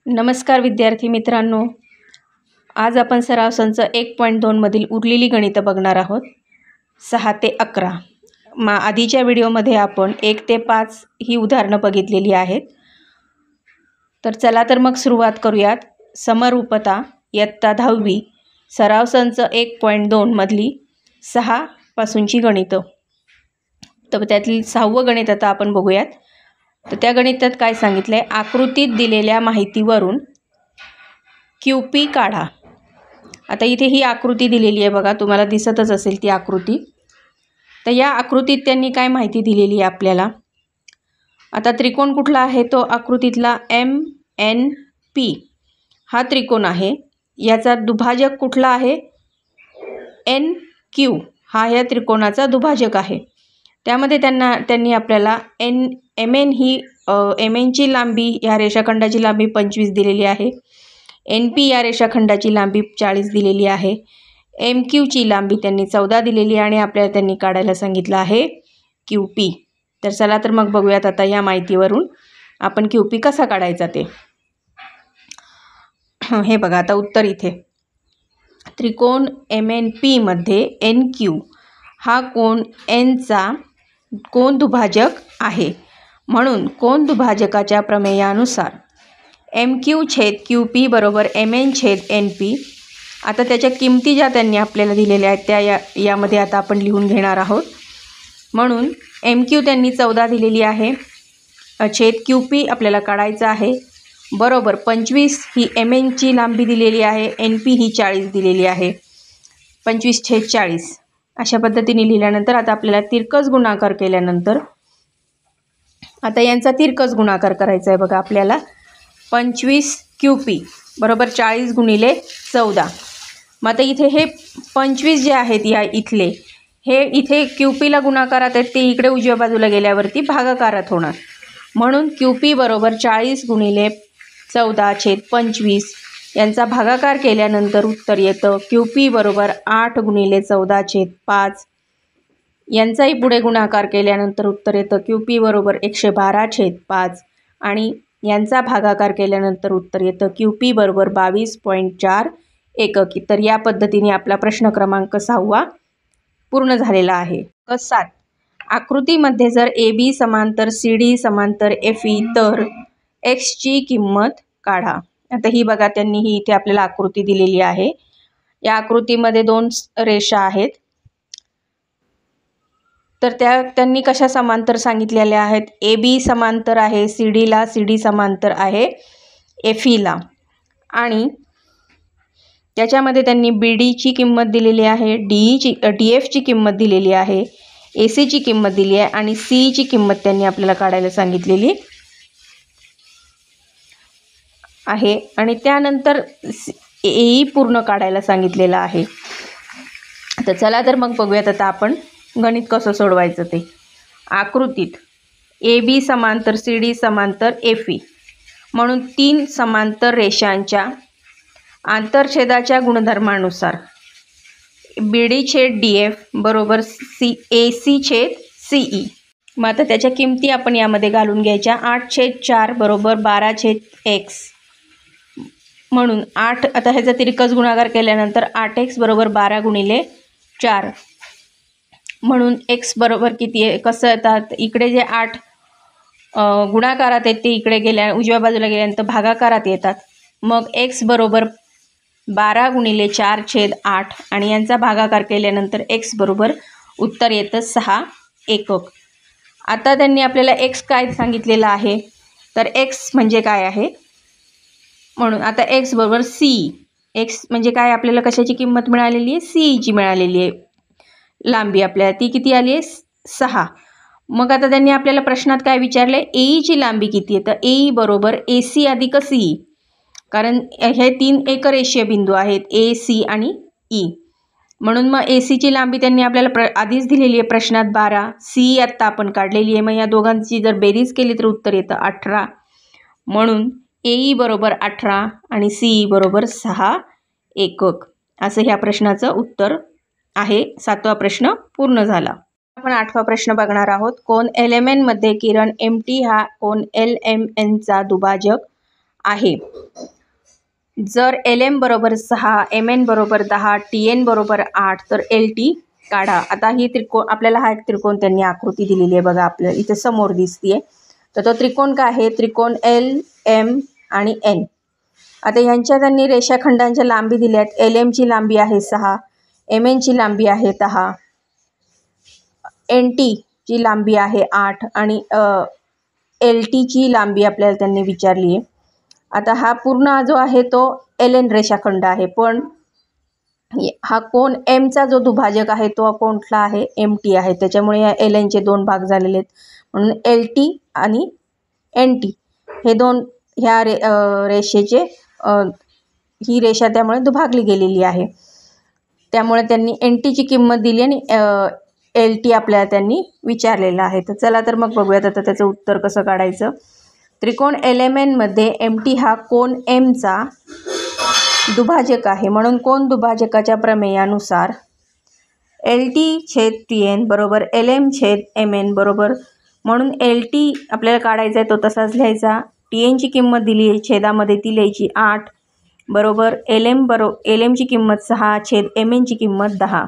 नमस्कार विद्यार्थी मित्रांनो, आज आपण सराव संच 1.2 मधील उरलेली गणितं बघणार आहोत. 6 ते 11. आधीच्या व्हिडिओमध्ये आपण 1 ते 5 ही उदाहरणं बघितलेली आहेत. तर चला तर मग सुरुवात करूयात. समरूपता इयत्ता 10वी सराव संच 1.2 मधली 6 पासूनची गणितं. तर त्यातील 6वं गणित आता आपण बघूयात. तर त्या गणितात काय सांगितलं आहे, आकृतीत दिलेल्या माहितीवरून QP काढा. आता इथे ही आकृती दिलेली आहे बघा, तुम्हाला दिसतच असेल ती आकृती. तर या आकृतीत त्यांनी काय माहिती दिलेली आहे आपल्याला. आता त्रिकोण कुठला आहे, तो आकृतीतला MNP हा त्रिकोण आहे. याचा दुभाजक कुठला आहे, NQ हा या त्रिकोणाचा दुभाजक आहे. त्यामध्ये त्यांनी आपल्याला MN ही MNची लांबी, या रेषाखंडाची लांबी 25 दिलेली आहे. NP या रेषाखंडाची लांबी 40 दिलेली आहे. MQची लांबी त्यांनी 14 दिलेली आहे आणि आपल्याला त्यांनी काढायला सांगितलं आहे QP. तर चला तर मग बघूयात आता या माहितीवरून आपण QP कसा काढायचा ते. हे बघा, आता उत्तर इथे. त्रिकोण MNP मध्ये NQ हा कोण Nचा कोण दुभाजक आहे. म्हणून कोण दुभाजकाच्या प्रमेयानुसार MQ छेद QP बरोबर MN छेद NP. आता त्याच्या किमती ज्या त्यांनी आपल्याला दिलेल्या आहेत त्या यामध्ये आता आपण लिहून घेणार आहोत. म्हणून MQ त्यांनी 14 दिलेली आहे, छेद QP आपल्याला काढायचा आहे, बरोबर 25 ही MNची लांबी दिलेली आहे, NP ही 40 दिलेली आहे. 25 छेद 40 अशा पद्धतीने लिहिल्यानंतर आता आपल्याला तिरकस गुणाकार केल्यानंतर आता यांचा तिरकस गुणाकार करायचा आहे बघा आपल्याला. 25 QP बरोबर 40 गुणिले 14. मग आता इथे हे 25 जे आहेत या इथले, हे इथे QPला गुणाकारात आहेत, ते इकडे उजव्या बाजूला गेल्यावरती भागाकारात होणार. म्हणून QP बरोबर 40 गुणिले 14 छेद 25 यांचा भागाकार केल्यानंतर उत्तर येतं QP बरोबर 8 गुणिले 14 छेद 5. यांचाही पुढे गुणाकार केल्यानंतर उत्तर येतं QP बरोबर 112 छेद 5 आणि यांचा भागाकार केल्यानंतर उत्तर येतं QP बरोबर 22.4 एकक. तर या पद्धतीने आपला प्रश्न क्रमांक 6 पूर्ण झालेला आहे. 7. आकृतीमध्ये जर AB समांतर CD समांतर FE तर Xची किंमत काढा. आता ही बघा, त्यांनी ही इथे आपल्याला आकृती दिलेली आहे. या आकृतीमध्ये 2 रेषा आहेत. तर त्यांनी कशा समांतर सांगितलेल्या आहेत, AB समांतर आहे CDला, CD समांतर आहे FEला आणि त्याच्यामध्ये त्यांनी BDची किंमत दिलेली आहे, DFची किंमत दिलेली आहे, ACची किंमत दिली आहे आणि CEची किंमत त्यांनी आपल्याला काढायला सांगितलेली आहे आणि त्यानंतर AE पूर्ण काढायला सांगितलेलं आहे. तर चला तर मग बघूयात आता आपण गणित कसं सोडवायचं ते. आकृतीत AB समांतर CD समांतर FE म्हणून 3 समांतर रेषांच्या आंतरछेदाच्या गुणधर्मानुसार BD छेद DF बरोबर AC छेद CE. मग आता त्याच्या किमती आपण यामध्ये घालून घ्यायच्या. 8 छेद 4 बरोबर 12 छेद X. म्हणून 8, आता ह्याचा तिरकस गुणाकार केल्यानंतर 8X बरोबर 12 गुणिले 4. म्हणून X बरोबर किती आहे, कसं येतात, इकडे जे 8 गुणाकारात आहेत ते इकडे उजव्या बाजूला गेल्यानंतर भागाकारात येतात. मग X बरोबर 12 गुणिले 4 छेद 8 आणि यांचा भागाकार केल्यानंतर X बरोबर उत्तर येतं 6 एकक. आता त्यांनी आपल्याला X काय सांगितलेलं आहे, तर X म्हणजे काय आहे, म्हणून आता X बरोबर CE. X म्हणजे काय, आपल्याला कशाची किंमत मिळालेली आहे, CEची मिळालेली आहे लांबी. आपल्याला ती किती आली आहे, 6. मग आता त्यांनी आपल्याला प्रश्नात काय विचारलं आहे, AEची लांबी किती आहे, तर AE बरोबर AC अधिक CE. कारण हे 3 एकरेषीय बिंदू आहेत A, C आणि E. म्हणून मग ACची लांबी त्यांनी आपल्याला आधीच दिलेली आहे प्रश्नात 12, CE आत्ता आपण काढलेली आहे. मग या दोघांची जर बेरीज केली तर उत्तर येतं 18. म्हणून AE बरोबर 18 आणि CE बरोबर 6 एकक असं ह्या प्रश्नाचं उत्तर आहे. 7वा प्रश्न पूर्ण झाला. आपण 8वा प्रश्न बघणार आहोत. कोण LMN मध्ये किरण MT हा कोण LMNचा दुभाजक आहे. जर LM बरोबर 6, MN बरोबर 10, TN बरोबर 8 तर LT काढा. आता ही त्रिकोण आपल्याला हा एक त्रिकोण त्यांनी आकृती दिलेली आहे बघा, आपल्याला इथे समोर दिसतीये. तर तो त्रिकोण काय आहे? त्रिकोण LM आणि N. आता ह्यांच्या त्यांनी रेषाखंडांच्या लांबी दिल्या आहेत. LM ची लांबी आहे 6, MN ची लांबी आहे 10, NT ची लांबी आहे 8 आणि LT ची लांबी आपल्याला त्यांनी विचारली आहे. आता हा पूर्ण जो आहे तो LN रेषाखंड आहे, पण हा कोण एमचा जो दुभाजक आहे तो कोणता आहे? MT आहे. त्याच्यामुळे या LNचे दोन भाग झालेले आहेत, म्हणून LT आणि NT हे दोन ह्या रेषेचे ही रेषा त्यामुळे दुभागली गेलेली आहे. त्यामुळे त्यांनी NT ची किंमत दिली आणि LT आपल्याला त्यांनी विचारलेलं आहे. तर चला तर मग बघूयात आता त्याचं उत्तर कसं काढायचं. त्रिकोण LMN मध्ये MT हा कोण एमचा दुभाजक आहे, म्हणून कोण दुभाजकाच्या प्रमेयानुसार LT/TN बरोबर LM/MN बरोबर, म्हणून LT आपल्याला काढायचा आहे तो तसाच लिहायचा. TN ची किंमत दिली आहे छेदामध्ये ती लिहायची 8 बरोबर LM ची किंमत 6/MN ची किंमत 10.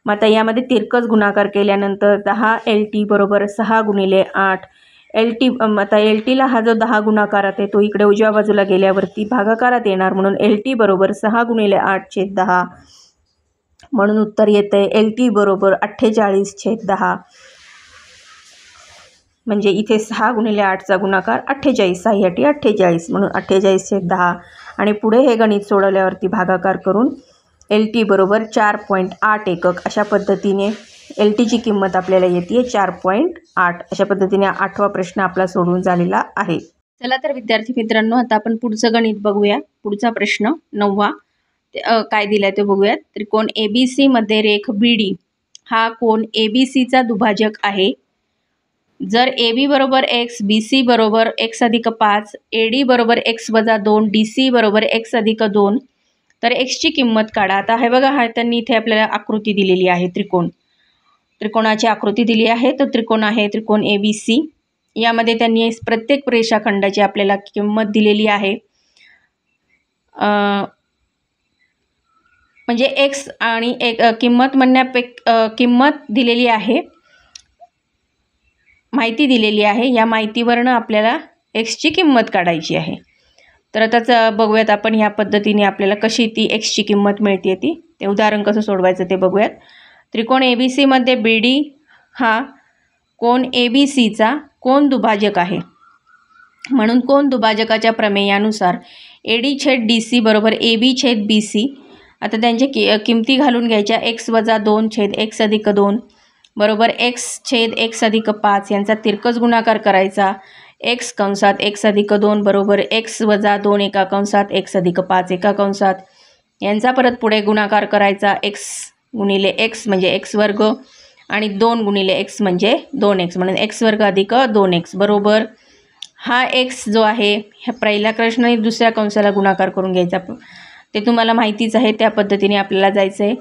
मग आता यामध्ये तिरकस गुणाकार केल्यानंतर 10 LT बरोबर 6 गुणिले 8 LT. आता LTला हा जो 10 गुणाकारात आहे तो इकडे उजव्या बाजूला गेल्यावरती भागाकारात येणार, म्हणून LT बरोबर 6 गुणिले 8/10, म्हणून उत्तर येतं आहे LT बरोबर 48/10. म्हणजे इथे 6 गुणिले 8चा गुणाकार 48, 6 48, म्हणून 48/10. आणि पुढे हे गणित सोडवल्यावरती भागाकार करून LT बरोबर 4.8 एकक अशा पद्धतीने LT ची किंमत आपल्याला येते 4.8. अशा पद्धतीने 8वा प्रश्न आपला सोडून झालेला आहे. चला तर विद्यार्थी मित्रांनो, आता आपण पुढचं गणित बघूया. पुढचा प्रश्न 9वा काय दिलाय ते बघूयात. त्रिकोण ABC मध्ये रेख BD हा कोण ABCचा दुभाजक आहे. जर AB बरोबर x, BC बरोबर x+5, AD बरोबर x-2, DC बरोबर x+2 तर x ची किंमत काढा. आता हे बघा, हा त्यांनी इथे आपल्याला आकृती दिलेली आहे, त्रिकोणाची आकृती दिली आहे. तर त्रिकोण आहे त्रिकोण ABC. यामध्ये त्यांनी प्रत्येक रेषाखंडाची आपल्याला किंमत दिलेली आहे. म्हणजे x आणि किंमत किंमत दिलेली आहे, माहिती दिलेली आहे. या माहितीवरनं आपल्याला x ची किंमत काढायची आहे. तर आताच बघूयात आपण ह्या पद्धतीने आपल्याला कशी ती x ची किंमत मिळते ते उदाहरण कसं सोडवायचं ते बघूयात. त्रिकोण ABC मध्ये BD हा कोण ABCचा कोण दुभाजक आहे, म्हणून कोण दुभाजकाच्या प्रमेयानुसार AD/DC बरोबर AB/BC. आता त्यांच्या किमती घालून घ्यायच्या. x-2/x+2 बरोबर x/x+5 यांचा तिरकस गुणाकार करायचा. x(x+2 बरोबर x-2 यांचा परत पुढे गुणाकार करायचा. x गुणिले x म्हणजे x² आणि 2 गुणिले x म्हणजे 2x, म्हणून x² + 2x बरोबर हा x जो आहे ह्या पहिल्या प्रश्नाने दुसऱ्या कंसाला गुणाकार करून घ्यायचा. ते तुम्हाला माहितीच आहे, त्या पद्धतीने आपल्याला जायचं आहे.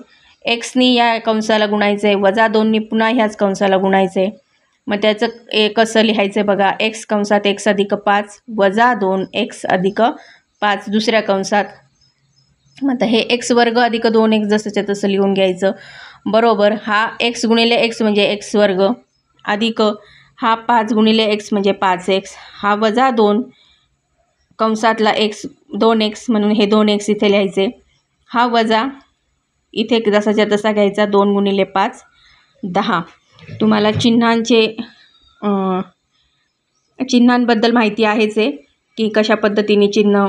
एक्सनी या कंसाला गुणायचं आहे, -2नी पुन्हा ह्याच कंसाला गुणायचं आहे. मग त्याचं कसं लिहायचं बघा, x(x+5) -2 x+5 दुसऱ्या कंसात. मग आता हे x² + 2x जसंच्या तसं लिहून घ्यायचं बरोबर. हा x गुणिले x म्हणजे x² अधिक हा 5 गुणिले x म्हणजे 5x, हा -2 कंसातला x 2x म्हणून हे 2x इथे लिहायचे. हा वजा इथे जसाच्या तसा घ्यायचा. 2 गुणिले 5 10. तुम्हाला चिन्हांबद्दल माहिती आहेच आहे की कशा पद्धतीने चिन्ह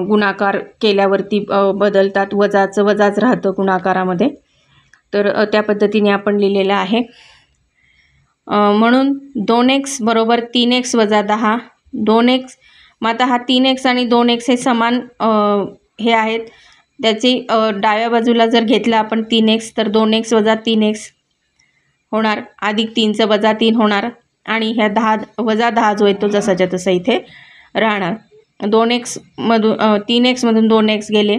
गुणाकार केल्यावरती बदलतात. वजाच राहतं गुणाकारामध्ये. तर त्या पद्धतीने आपण लिहिलेलं आहे. म्हणून 2x बरोबर 3x - 10 2x. मग आता हा 3x आणि 2x हे समान हे आहेत. त्याची डाव्या बाजूला जर घेतला आपण 3x तर 2x - 3x होणार, अधिक 3चं -3 होणार आणि ह्या 10 जो आहे तो जसाच्या तसा इथे राहणार. 2x मधून 3x मधून 2x गेले,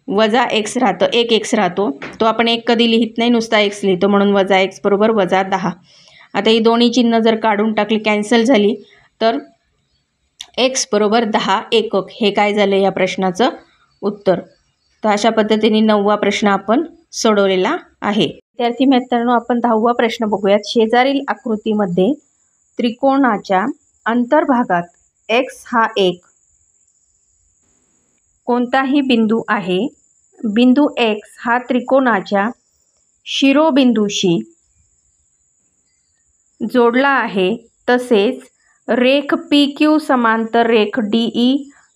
-x राहतं, 1x राहतो. तो आपण 1 कधी लिहित नाही, नुसता x लिहितो, म्हणून -x बरोबर -10. आता ही दोन्ही चिन्ह जर काढून टाकली, कॅन्सल झाली, तर x बरोबर 10 एकक हे काय झालं या प्रश्नाचं उत्तर. तर अशा पद्धतीने 9वा प्रश्न आपण सोडवलेला आहे. विद्यार्थी मित्रांनो, आपण 10वा प्रश्न बघूयात. शेजारील आकृतीमध्ये त्रिकोणाच्या अंतर्भागात x हा एक कोणताही बिंदू आहे. बिंदू x हा त्रिकोणाच्या शिरोबिंदूशी जोडला आहे. तसेच रेख PQ समांतर रेख DE,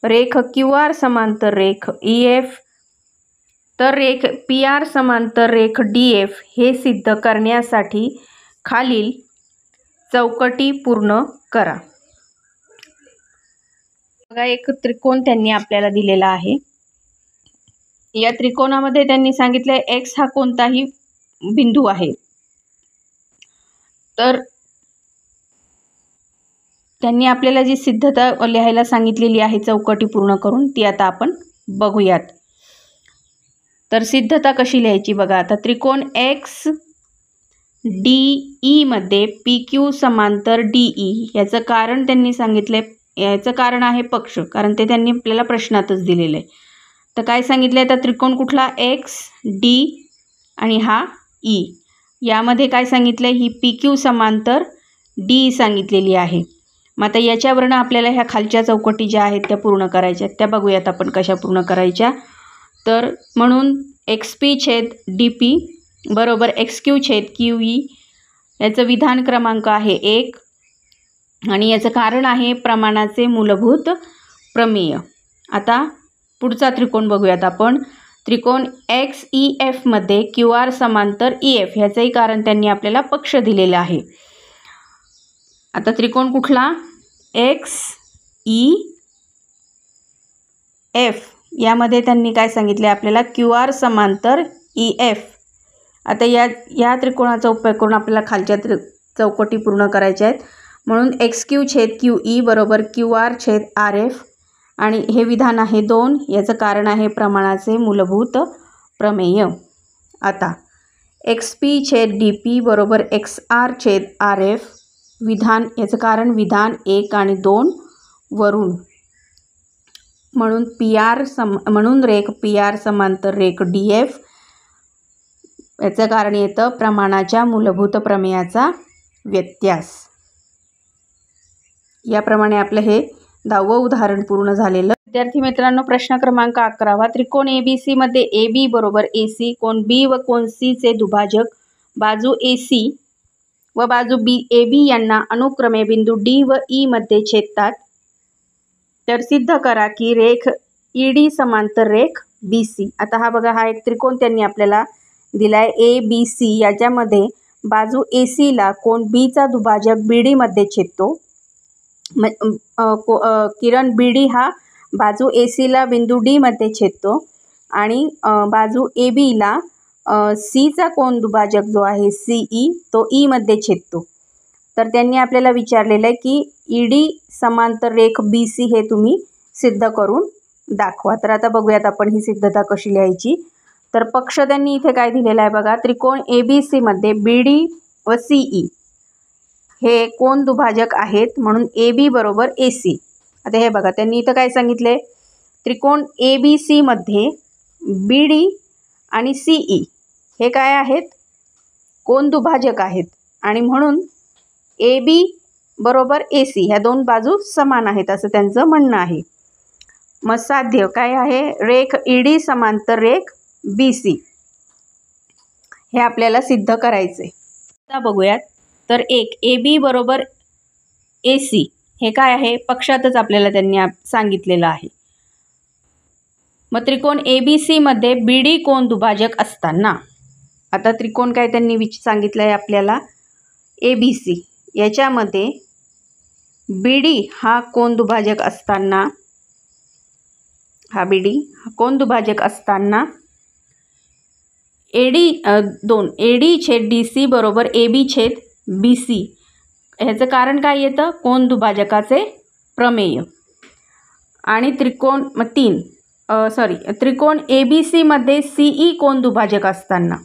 रेख QR समांतर रेख EF, तर रेख PR समांतर रेख DF हे सिद्ध करण्यासाठी खालील चौकटी पूर्ण करा. बघा, एक त्रिकोण त्यांनी आपल्याला दिलेला आहे. या त्रिकोणामध्ये त्यांनी सांगितले x हा कोणताही बिंदू आहे. तर त्यांनी आपल्याला जी सिद्धता लिहायला सांगितलेली आहे चौकटी पूर्ण करून, ती आता आपण बघूयात. तर सिद्धता कशी लिहायची बघा. आता त्रिकोण XDE मध्ये PQ समांतर DE याचं कारण त्यांनी सांगितले. याचं कारण आहे पक्ष, कारण ते त्यांनी आपल्याला प्रश्नातच दिलेलं आहे. तर काय सांगितलं आहे, तर त्रिकोण कुठला XD आणि हा E, यामध्ये काय सांगितलं आहे, ही PQ समांतर DE सांगितलेली आहे. मग आता याच्यावरनं आपल्याला ह्या खालच्या चौकटी ज्या आहेत त्या पूर्ण करायच्या. त्या बघूयात आपण कशा पूर्ण करायच्या. तर म्हणून XP छेद DP बरोबर XQ छेद QE याचं विधान क्रमांक आहे 1 आणि याचं कारण आहे प्रमाणाचे मूलभूत प्रमेय. आता पुढचा त्रिकोण बघूयात आपण. त्रिकोण XEF मध्ये QR समांतर EF ह्याचंही कारण त्यांनी आपल्याला पक्ष दिलेला आहे. आता त्रिकोण कुठला XEF यामध्ये त्यांनी काय सांगितले आपल्याला, QR समांतर EF. आता या त्रिकोणाचा उपयोग करून आपल्याला खालच्या चौकटी पूर्ण करायच्या आहेत. म्हणून XQ छेद QE बरोबर QR छेद RF आणि हे विधान आहे 2. याचं कारण आहे प्रमाणाचे मूलभूत प्रमेय. आता XP छेद DP बरोबर XR छेद RF विधान, याचं कारण विधान 1 आणि 2 वरून. म्हणून रेख PR समांतर रेख DF याचं कारण येतं प्रमाणाच्या मूलभूत प्रमेयाचा व्यत्यास. याप्रमाणे आपलं हे 10वं उदाहरण पूर्ण झालेलं. विद्यार्थी मित्रांनो, प्रश्न क्रमांक 11वा. त्रिकोण ABC मध्ये AB बरोबर AC, कोण B व कोण C चे दुभाजक बाजू AC व बाजू AB यांना अनुक्रमे बिंदू D व E मध्ये छेदतात. तर सिद्ध करा की रेख ED समांतर रेख BC. आता हा बघा, हा एक त्रिकोण त्यांनी आपल्याला दिलाय ABC. याच्यामध्ये बाजू AC ला कोण B चा दुभाजक BD मध्ये छेदतो. किरण BD हा बाजू AC ला बिंदू D मध्ये छेदतो आणि बाजू AB ला C चा कोण दुभाजक जो आहे CE तो E मध्ये छेदतो. तर त्यांनी आपल्याला विचारलेलं आहे की ED समांतर रेख BC हे तुम्ही सिद्ध करून दाखवा. तर आता बघूयात आपण ही सिद्धता कशी लिहायची. तर पक्ष त्यांनी इथे काय दिलेला आहे बघा. त्रिकोण ABC मध्ये BD व CE हे कोण दुभाजक आहेत, म्हणून AB बरोबर AC. आता हे बघा, त्यांनी इथं काय सांगितले, त्रिकोण ABC मध्ये BD आणि CE हे काय आहेत, कोण दुभाजक आहेत आणि म्हणून AB बरोबर AC ह्या दोन बाजू समान आहेत असं त्यांचं म्हणणं आहे. मग साध्य काय आहे, रेख ED समांतर रेख BC हे आपल्याला सिद्ध करायचे. आता बघूयात. तर एक AB बरोबर AC हे काय आहे, पक्षातच आपल्याला त्यांनी सांगितलेलं आहे. मग त्रिकोण ABC मध्ये BD कोण दुभाजक असताना, आता त्रिकोण काय त्यांनी सांगितलं आहे आपल्याला ABC, याच्यामध्ये BD हा कोण दुभाजक असताना, हा BD हा कोण दुभाजक असताना AD छेद DC बरोबर AB छेद BC ह्याचं कारण काय येतं, कोण दुभाजकाचे प्रमेय. आणि त्रिकोण त्रिकोण ABC मध्ये CE कोण दुभाजक असताना,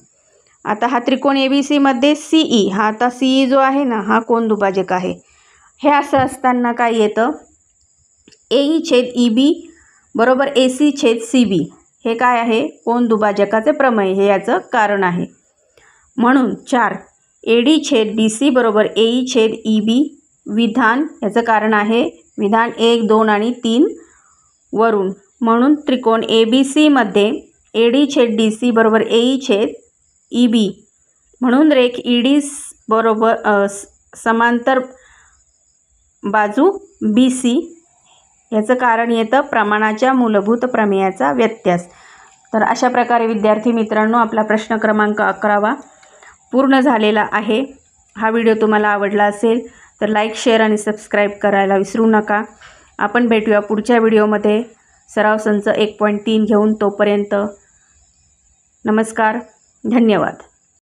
आता हा त्रिकोण ABC मध्ये CE हा, आता CE जो आहे ना हा कोण दुभाजक आहे. हे असं असताना काय येतं, AE छेद EB बरोबर AC छेद CB हे काय आहे? कोन दुभाजकाचे प्रमेय हे याचं कारण आहे. म्हणून 4 AD छेद DC बरोबर AE छेद EB विधान याचं कारण आहे विधान 1, 2 आणि 3 वरून. म्हणून त्रिकोण ABC मध्ये AD छेद DC बरोबर AE छेद EB म्हणून रेख ED बरोबर समांतर बाजू BC याचं कारण येतं प्रमाणाच्या मूलभूत प्रमेयाचा व्यत्यास. तर अशा प्रकारे विद्यार्थी मित्रांनो आपला प्रश्न क्रमांक 11वा पूर्ण झालेला आहे. हा व्हिडिओ तुम्हाला आवडला असेल तर लाईक, शेअर आणि सबस्क्राईब करायला विसरू नका. आपण भेटूया पुढच्या व्हिडिओमध्ये सराव संच 1.3 घेऊन. तोपर्यंत नमस्कार, धन्यवाद.